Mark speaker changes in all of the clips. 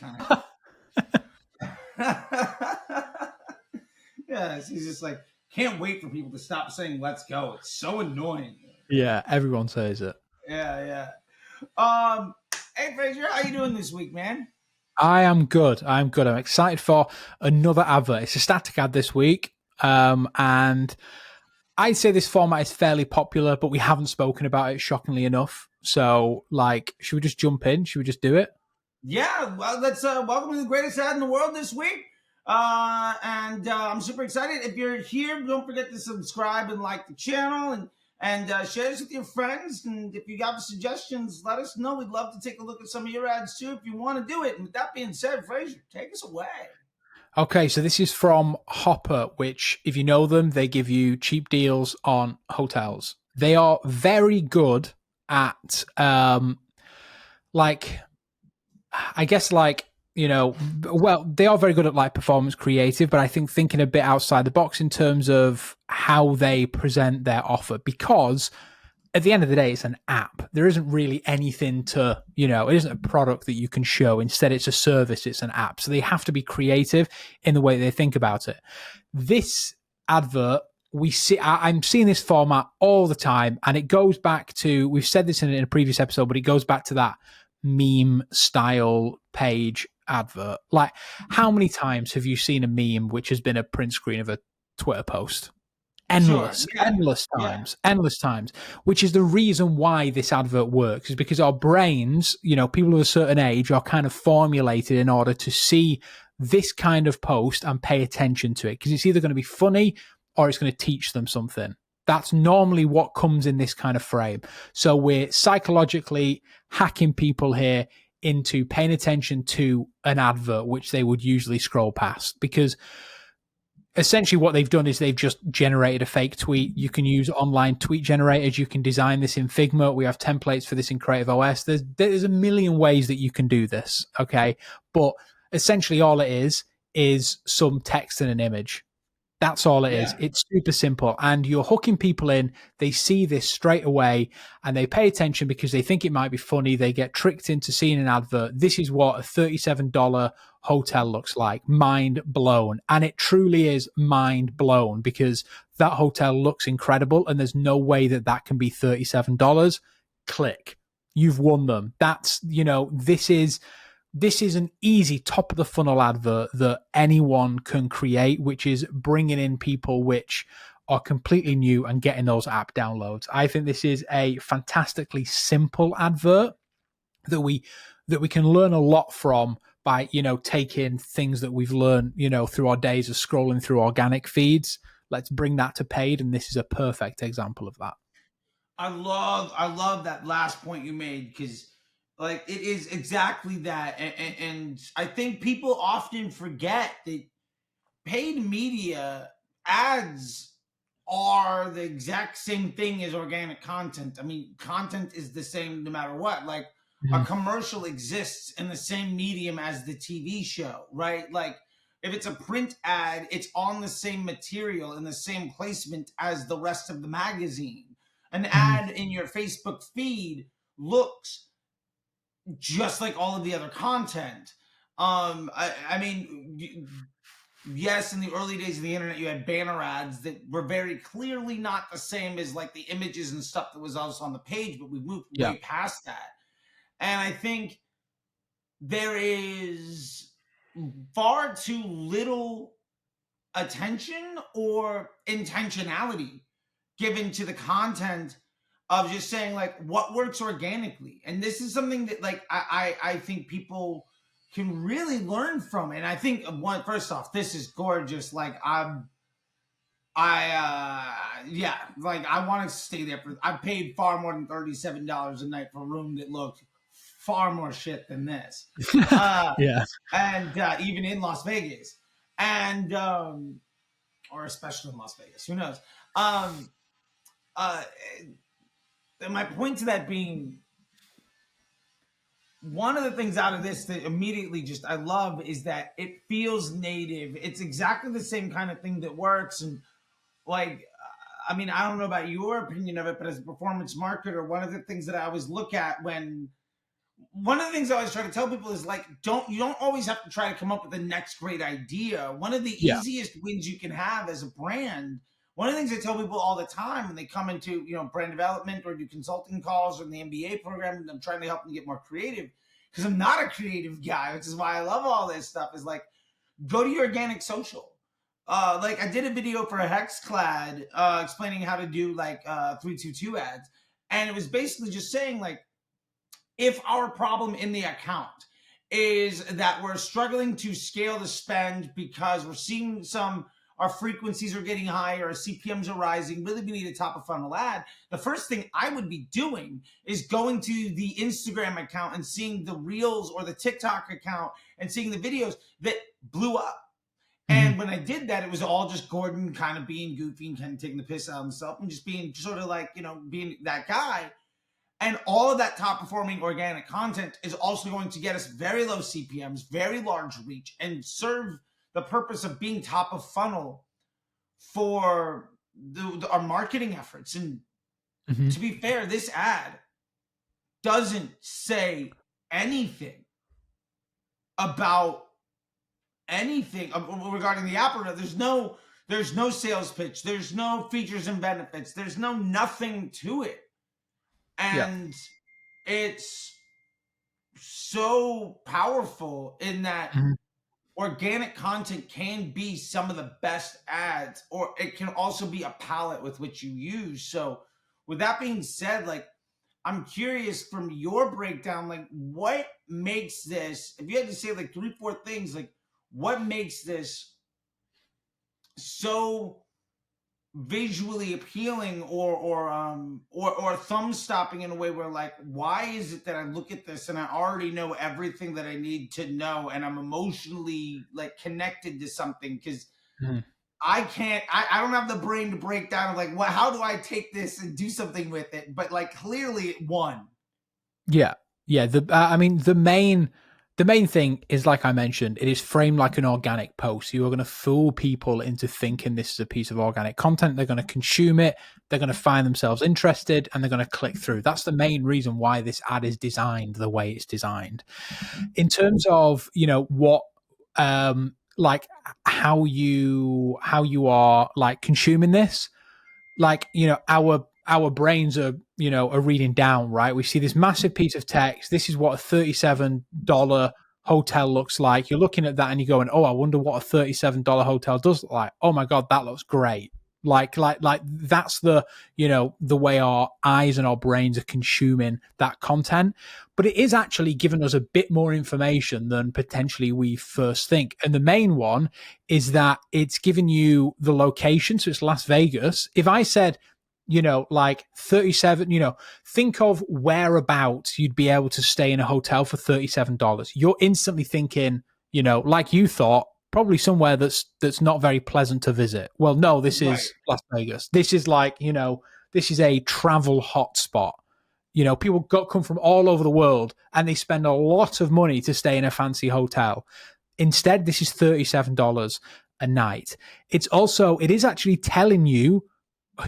Speaker 1: kind of. Yeah, he's just like, can't wait for people to stop saying "let's go." It's so annoying.
Speaker 2: Yeah, everyone says it.
Speaker 1: Yeah. Hey Fraser, how you doing this week, man?
Speaker 2: I am good. I'm good. I'm excited for another advert. It's a static ad this week. And I'd say this format is fairly popular, but we haven't spoken about it, shockingly enough. So, like, should we just jump in? Should we just do it?
Speaker 1: Yeah, well, let's welcome to the greatest ad in the world this week. And I'm super excited. If you're here, don't forget to subscribe and like the channel and share this with your friends. And if you got suggestions, let us know. We'd love to take a look at some of your ads too if you want to do it. And with that being said, Fraser, take us away.
Speaker 2: Okay, so this is from Hopper, which, if you know them, they give you cheap deals on hotels. They are very good at, like, I guess, like, you know, well, they are very good at like performance creative, but I think thinking a bit outside the box in terms of how they present their offer, because at the end of the day, it's an app. There isn't really anything to, you know, it isn't a product that you can show. Instead, it's a service, it's an app. So they have to be creative in the way they think about it. This advert, I'm seeing this format all the time, and it goes back to, we've said this in a previous episode, but it goes back to that meme style page advert. Like, how many times have you seen a meme which has been a print screen of a Twitter post? Endless,
Speaker 1: Sure, yeah.
Speaker 2: endless times, which is the reason why this advert works, is because our brains, you know, people of a certain age are kind of formulated in order to see this kind of post and pay attention to it, because it's either going to be funny or it's going to teach them something. That's normally what comes in this kind of frame. So we're psychologically hacking people here into paying attention to an advert, which they would usually scroll past, because essentially what they've done is they've just generated a fake tweet. You can use online tweet generators. You can design this in Figma. We have templates for this in Creative OS. There's a million ways that you can do this. Okay. But essentially all it is some text and an image. That's all it is. It's super simple. And you're hooking people in. They see this straight away and they pay attention because they think it might be funny. They get tricked into seeing an advert. This is what a $37 hotel looks like. Mind blown. And it truly is mind blown, because that hotel looks incredible and there's no way that that can be $37. Click. You've won them. That's, you know, this is an easy top of the funnel advert that anyone can create, which is bringing in people which are completely new and getting those app downloads. I think this is a fantastically simple advert that we can learn a lot from by, you know, taking things that we've learned, you know, through our days of scrolling through organic feeds. Let's bring that to paid, and this is a perfect example of that.
Speaker 1: I love that last point you made, because like it is exactly that, and I think people often forget that paid media ads are the exact same thing as organic content. I mean, content is the same no matter what. Like a commercial exists in the same medium as the TV show, right? Like if it's a print ad, it's on the same material and the same placement as the rest of the magazine. An ad in your Facebook feed looks just like all of the other content. I mean, yes, in the early days of the internet, you had banner ads that were very clearly not the same as like the images and stuff that was also on the page, but we've moved way past that. And I think there is far too little attention or intentionality given to the content of just saying like what works organically. And this is something that like I think people can really learn from. And I think first off, this is gorgeous. Like yeah, like I want to stay there I paid far more than $37 a night for a room that looked far more shit than this.
Speaker 2: Yeah.
Speaker 1: And even in Las Vegas, and or especially in Las Vegas, who knows? My point to that being, one of the things out of this that immediately just I love is that it feels native. It's exactly the same kind of thing that works. And like, I mean, I don't know about your opinion of it, but as a performance marketer, one of the things that I always look at when one of the things I always try to tell people is like, you don't always have to try to come up with the next great idea. One of the
Speaker 2: Yeah.
Speaker 1: easiest wins you can have as a brand. One of the things I tell people all the time when they come into brand development or do consulting calls or in the MBA program, and I'm trying to help them get more creative because I'm not a creative guy, which is why I love all this stuff. Is like, go to your organic social. Like I did a video for Hexclad explaining how to do like 322 ads, and it was basically just saying like, if our problem in the account is that we're struggling to scale the spend because we're seeing our frequencies are getting higher, our CPMs are rising, really we need a top of funnel ad. The first thing I would be doing is going to the Instagram account and seeing the reels or the TikTok account and seeing the videos that blew up.
Speaker 2: Hmm.
Speaker 1: And when I did that, it was all just Gordon kind of being goofy and kind of taking the piss out of himself and just being sort of like, being that guy. And all of that top performing organic content is also going to get us very low CPMs, very large reach, and serve the purpose of being top of funnel for our marketing efforts. And
Speaker 2: Hmm.
Speaker 1: to be fair, this ad doesn't say anything about anything regarding the app. There's no sales pitch. There's no features and benefits. There's nothing to it.
Speaker 2: Yeah.
Speaker 1: And it's so powerful in that
Speaker 2: Hmm.
Speaker 1: organic content can be some of the best ads, or it can also be a palette with which you use. So with that being said, like, I'm curious from your breakdown, like, what makes this, if you had to say like 3, 4 things, like what makes this so visually appealing or thumb stopping in a way where like, why is it that I look at this and I already know everything that I need to know and I'm emotionally like connected to something? Because
Speaker 2: Hmm.
Speaker 1: I don't have the brain to break down of like, what, how do I take this and do something with it? But like, clearly it won.
Speaker 2: Yeah, yeah. I mean, the main thing is, like I mentioned, it is framed like an organic post. You are going to fool people into thinking this is a piece of organic content. They're going to consume it. They're going to find themselves interested, and they're going to click through. That's the main reason why this ad is designed the way it's designed. In terms of what, like how you are like consuming this, like our brains are reading down, right? We see this massive piece of text. This is what a $37 hotel looks like. You're looking at that and you're going, oh, I wonder what a $37 hotel does look like. Oh my god, that looks great. Like that's the way our eyes and our brains are consuming that content. But it is actually giving us a bit more information than potentially we first think. And the main one is that it's giving you the location. So it's Las Vegas. If I said, like 37, think of whereabouts you'd be able to stay in a hotel for $37. You're instantly thinking, like you thought, probably somewhere that's not very pleasant to visit. Well, no, this
Speaker 1: Right.
Speaker 2: is Las Vegas. This is like, this is a travel hotspot. People come from all over the world and they spend a lot of money to stay in a fancy hotel. Instead, this is $37 a night. It is actually telling you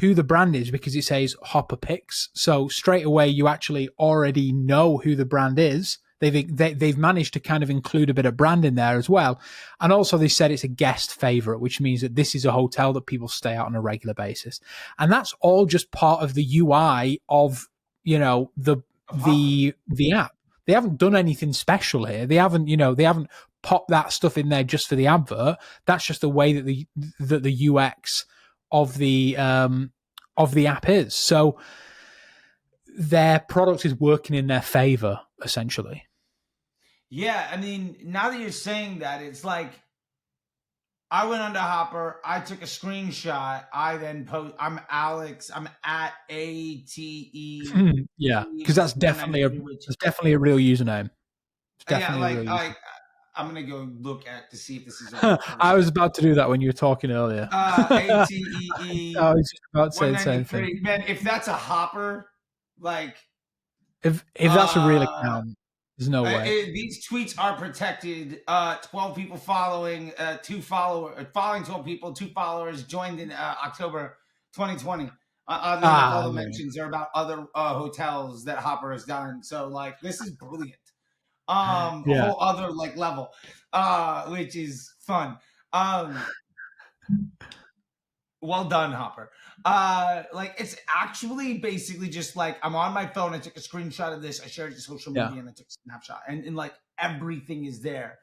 Speaker 2: who the brand is because it says Hopper Picks. So straight away, you actually already know who the brand is. They've managed to kind of include a bit of brand in there as well. And also they said it's a guest favorite, which means that this is a hotel that people stay at on a regular basis. And that's all just part of the UI of, the
Speaker 1: Of Hopper.
Speaker 2: the app. They haven't done anything special here. They haven't popped that stuff in there just for the advert. That's just the way that the UX of the app is. So their product is working in their favor, essentially.
Speaker 1: Yeah, I mean, now that you're saying that, it's like I went onto Hopper. I took a screenshot. I then post. I'm Alex. I'm at
Speaker 2: Yeah, because
Speaker 1: ATE 493, which
Speaker 2: that's definitely a real username. It's
Speaker 1: yeah,
Speaker 2: definitely a real username.
Speaker 1: I'm gonna go look at to see if this is a real
Speaker 2: I
Speaker 1: person.
Speaker 2: was about to do that when you were talking earlier. I
Speaker 1: ATE
Speaker 2: was just about to say the same thing.
Speaker 1: 193. Man, if that's a Hopper, like
Speaker 2: If that's a real
Speaker 1: uh
Speaker 2: account, there's no way.
Speaker 1: these tweets are protected. 12 people following, following 12 people, 2 followers joined in October 2020. Oddly enough, all
Speaker 2: Ah,
Speaker 1: the
Speaker 2: okay.
Speaker 1: mentions are about other hotels that Hopper has done. So, like, this is brilliant. a
Speaker 2: Yeah.
Speaker 1: whole other like level, which is fun. Well done, Hopper. Like it's actually basically just like I'm on my phone, I took a screenshot of this, I shared it to social
Speaker 2: Yeah.
Speaker 1: media, and I took a snapshot, and like everything is there.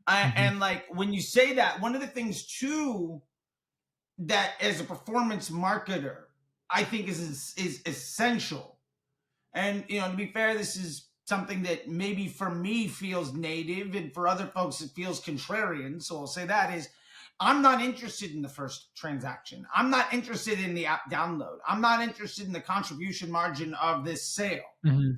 Speaker 2: Hmm.
Speaker 1: And like when you say that, one of the things too that as a performance marketer, I think is essential. And to be fair, this is something that maybe for me feels native, and for other folks it feels contrarian. So I'll say that is, I'm not interested in the first transaction. I'm not interested in the app download. I'm not interested in the contribution margin of this sale.
Speaker 2: Hmm.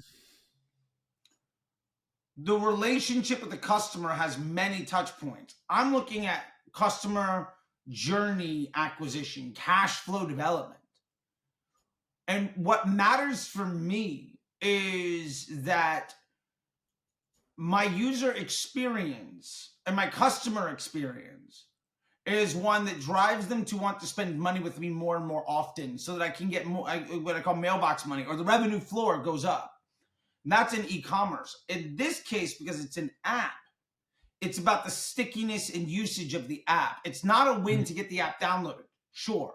Speaker 1: The relationship with the customer has many touch points. I'm looking at customer journey acquisition, cash flow development. And what matters for me is that my user experience and my customer experience is one that drives them to want to spend money with me more and more often, so that I can get more, what I call mailbox money, or the revenue floor goes up. And that's in e-commerce. In this case, because it's an app, it's about the stickiness and usage of the app. It's not a win to get the app downloaded. Sure.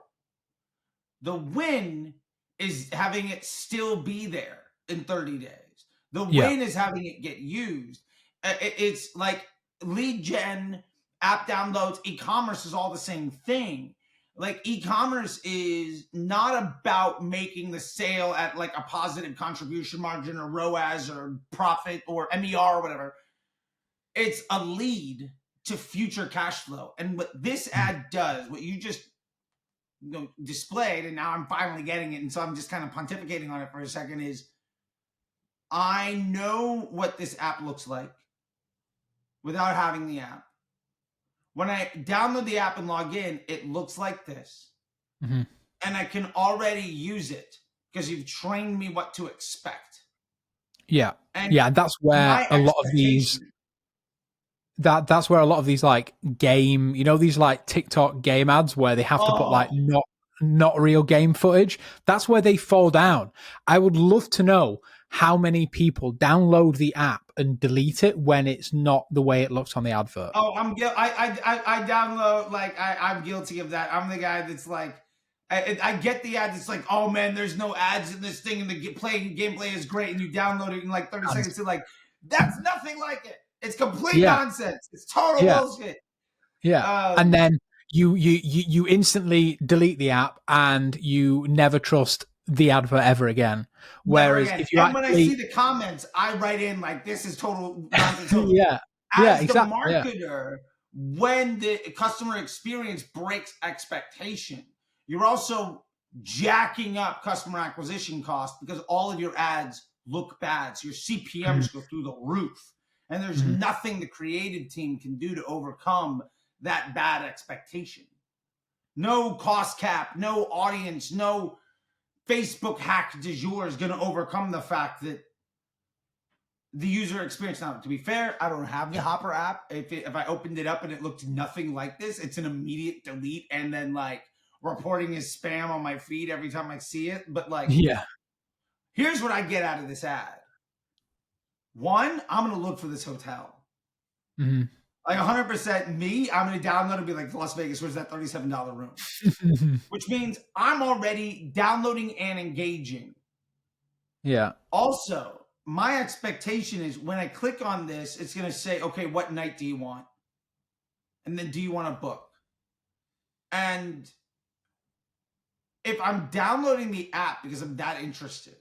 Speaker 1: The win is having it still be there in 30 days. The
Speaker 2: Yeah.
Speaker 1: win is having it get used. It's like lead gen, app downloads, e-commerce is all the same thing. Like e-commerce is not about making the sale at like a positive contribution margin or ROAS or profit or MER or whatever. It's a lead to future cash flow. And what this ad does, what you just displayed, and now I'm finally getting it, and so I'm just kind of pontificating on it for a second, is I know what this app looks like without having the app. When I download the app and log in, it looks like this.
Speaker 2: Hmm.
Speaker 1: And I can already use it because you've trained me what to expect.
Speaker 2: Yeah.
Speaker 1: And
Speaker 2: Yeah. That's where
Speaker 1: my
Speaker 2: a lot of these
Speaker 1: expectation,
Speaker 2: that's where a lot of these like game, these like TikTok game ads where they have to put like
Speaker 1: oh,
Speaker 2: not real game footage. That's where they fall down. I would love to know how many people download the app and delete it when it's not the way it looks on the advert.
Speaker 1: I download, like I'm guilty of that. I'm the guy that's like, I get the ad. It's like, oh man, there's no ads in this thing, and the gameplay is great, and you download it in like 30 seconds. To like, that's nothing like it. It's complete
Speaker 2: Yeah,
Speaker 1: nonsense. It's total
Speaker 2: yeah,
Speaker 1: bullshit.
Speaker 2: yeah. And
Speaker 1: Um,
Speaker 2: then you instantly delete the app and you never trust the advert ever again.
Speaker 1: Never
Speaker 2: Whereas
Speaker 1: again.
Speaker 2: if you
Speaker 1: And when I
Speaker 2: actually,
Speaker 1: see the comments, I write in like, this is total nonsense. So
Speaker 2: yeah, yeah,
Speaker 1: as the
Speaker 2: exactly, yeah.
Speaker 1: marketer, when the customer experience breaks expectation, you're also jacking up customer acquisition costs because all of your ads look bad. So your
Speaker 2: Mhm,
Speaker 1: CPMs go through the roof. And there's
Speaker 2: mhm.
Speaker 1: nothing the creative team can do to overcome that bad expectation. No cost cap, no audience, no Facebook hack du jour is going to overcome the fact that the user experience. Now, to be fair, I don't have the Hopper app. If I opened it up and it looked nothing like this, it's an immediate delete and then like reporting as spam on my feed every time I see it. But like,
Speaker 2: Yeah.
Speaker 1: here's what I get out of this ad. One, I'm going to look for this hotel.
Speaker 2: Mhm.
Speaker 1: Like 100% me, I'm going to download and be like, Las Vegas, where's that $37 room? Which means I'm already downloading and engaging.
Speaker 2: Yeah.
Speaker 1: Also, my expectation is when I click on this, it's going to say, okay, what night do you want? And then do you want to book? And if I'm downloading the app because I'm that interested,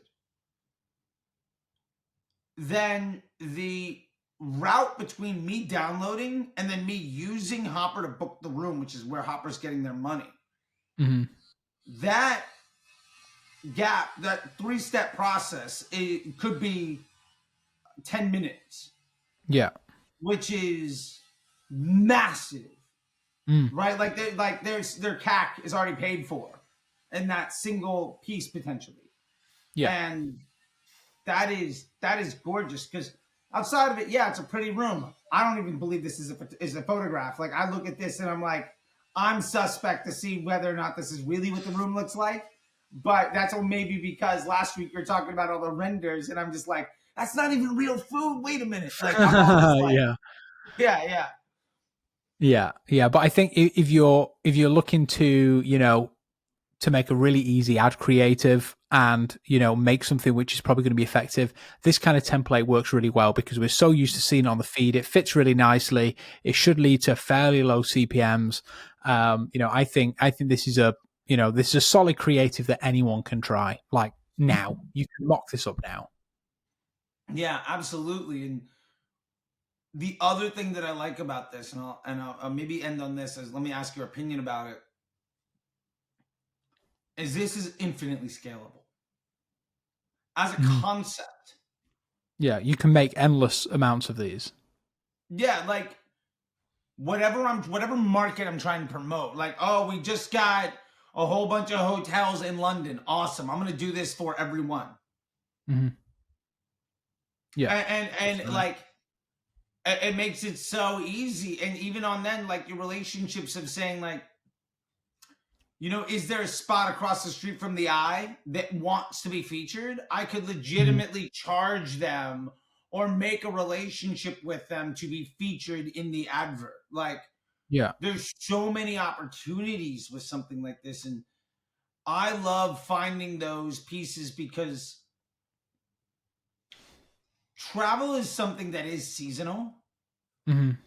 Speaker 1: then the route between me downloading and then me using Hopper to book the room, which is where Hopper's getting their money,
Speaker 2: Mhm.
Speaker 1: that gap, that 3-step process, it could be 10 minutes,
Speaker 2: Yeah.
Speaker 1: which is massive,
Speaker 2: Mm.
Speaker 1: right? Like their CAC is already paid for in that single piece potentially.
Speaker 2: Yeah.
Speaker 1: And that is gorgeous, because outside of it, yeah, it's a pretty room. I don't even believe this is a photograph. Like I look at this and I'm like, I'm suspect to see whether or not this is really what the room looks like. But that's maybe because last week we were talking about all the renders, and I'm just like, that's not even real food. Wait a minute. Like I'm always like,
Speaker 2: Yeah.
Speaker 1: yeah, yeah.
Speaker 2: Yeah, yeah, but I think if you're looking to, to make a really easy ad creative and, make something which is probably going to be effective, this kind of template works really well because we're so used to seeing it on the feed. It fits really nicely. It should lead to fairly low CPMs. I think this is a solid creative that anyone can try. Like now, you can mock this up now.
Speaker 1: Yeah, absolutely. And the other thing that I like about this, and I'll maybe end on this, is let me ask your opinion about it, is this is infinitely scalable as a
Speaker 2: Mhm.
Speaker 1: concept.
Speaker 2: Yeah, you can make endless amounts of these.
Speaker 1: Yeah, like whatever market I'm trying to promote. Like, oh, we just got a whole bunch of hotels in London. Awesome. I'm gonna do this for everyone.
Speaker 2: Mhm. Yeah,
Speaker 1: And
Speaker 2: definitely.
Speaker 1: like it makes it so easy. And even on then, like your relationships of saying, like, is there a spot across the street from the eye that wants to be featured? I could
Speaker 2: Mhm.
Speaker 1: legitimately charge them or make a relationship with them to be featured in the advert. Like,
Speaker 2: Yeah.
Speaker 1: there's so many opportunities with something like this. And I love finding those pieces because travel is something that is seasonal.
Speaker 2: Mhm.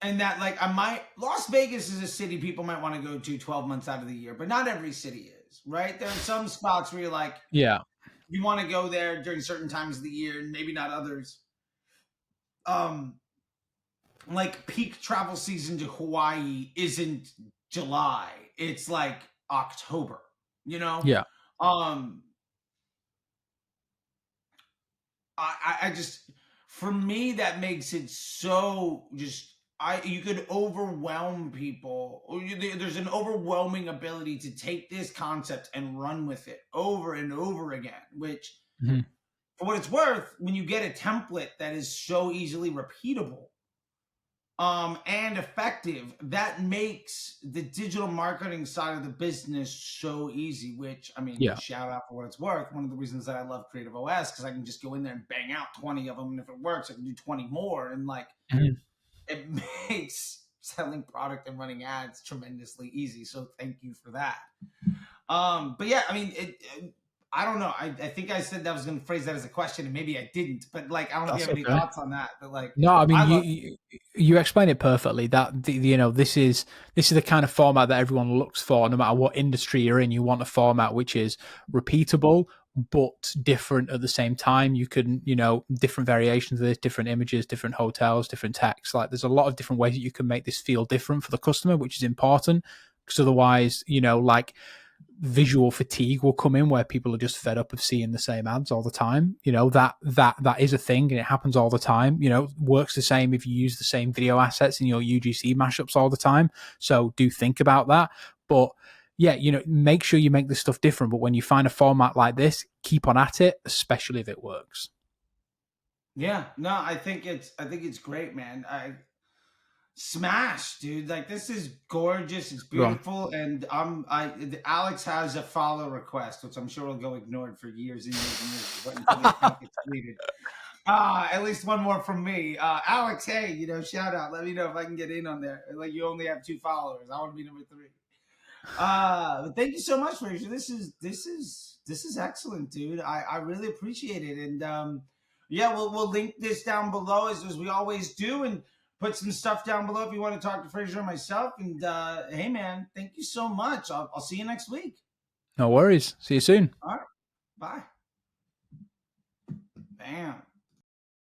Speaker 1: And that, like, I might, Las Vegas is a city people might want to go to 12 months out of the year, but not every city is, right? There are some spots where you're like,
Speaker 2: Yeah.
Speaker 1: you want to go there during certain times of the year and maybe not others. Um, like peak travel season to Hawaii isn't July, it's like October, you know?
Speaker 2: Yeah.
Speaker 1: Um, I just, for me, that makes it so just, you could overwhelm people. There's an overwhelming ability to take this concept and run with it over and over again, which,
Speaker 2: Mhm.
Speaker 1: for what it's worth, when you get a template that is so easily repeatable, and effective, that makes the digital marketing side of the business so easy. Which, I mean,
Speaker 2: Yeah.
Speaker 1: shout out for what it's worth. One of the reasons that I love Creative OS, because I can just go in there and bang out 20 of them, and if it works, I can do 20 more, and like
Speaker 2: Mhm.
Speaker 1: it makes selling product and running ads tremendously easy. So thank you for that. But yeah, I mean, I don't know. I think I said that I was going to phrase that as a question, and maybe I didn't. But like, I don't know if you
Speaker 2: That's
Speaker 1: have any
Speaker 2: okay.
Speaker 1: thoughts on that. But like,
Speaker 2: No, I mean
Speaker 1: I love.
Speaker 2: you explain it perfectly. That this is the kind of format that everyone looks for, no matter what industry you're in. You want a format which is repeatable but different at the same time. You can, different variations of this, different images, different hotels, different text. Like there's a lot of different ways that you can make this feel different for the customer, which is important. Because otherwise, like visual fatigue will come in where people are just fed up of seeing the same ads all the time. That is a thing and it happens all the time. Works the same if you use the same video assets in your UGC mashups all the time. So do think about that. But yeah, make sure you make this stuff different. But when you find a format like this, keep on at it, especially if it works.
Speaker 1: Yeah, no, I think it's great, man. I smash, dude. Like this is gorgeous. It's
Speaker 2: Go on.
Speaker 1: beautiful, and Alex has a follow request, which I'm sure will go ignored for years and years and years, but until the account gets deleted. At least one more from me. Alex, hey, shout out. Let me know if I can get in on there. Like you only have 2 followers. I want to be number 3. But thank you so much, Fraser. This is excellent, dude. I really appreciate it. And yeah, we'll link this down below as we always do, and put some stuff down below if you want to talk to Fraser or myself. And hey, man, thank you so much. I'll see you next week.
Speaker 2: No worries. See you soon.
Speaker 1: All right, bye. Bam.